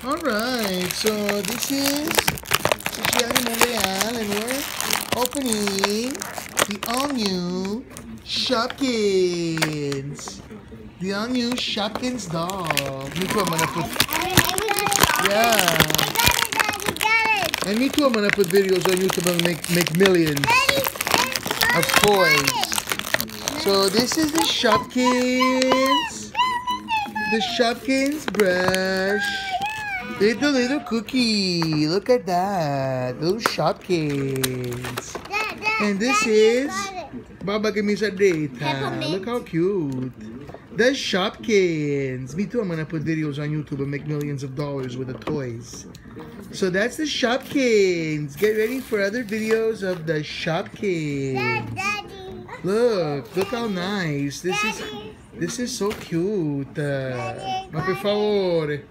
Alright, so this is Gianni Montreal and we're opening the all-new Shopkins. The all-new Shopkins doll. Me too, I'm gonna put... Yeah. And me too, I'm gonna put videos on YouTube and make millions of toys. So this is the Shopkins. The Shopkins brush. It's a little cookie. Look at that. Little Shopkins. And this is Baba give me some data. Look how cute. The Shopkins. Me too, I'm gonna put videos on YouTube and make millions of dollars with the toys. So that's the Shopkins. Get ready for other videos of the Shopkins. Look how nice. This is so cute. Ma per favore.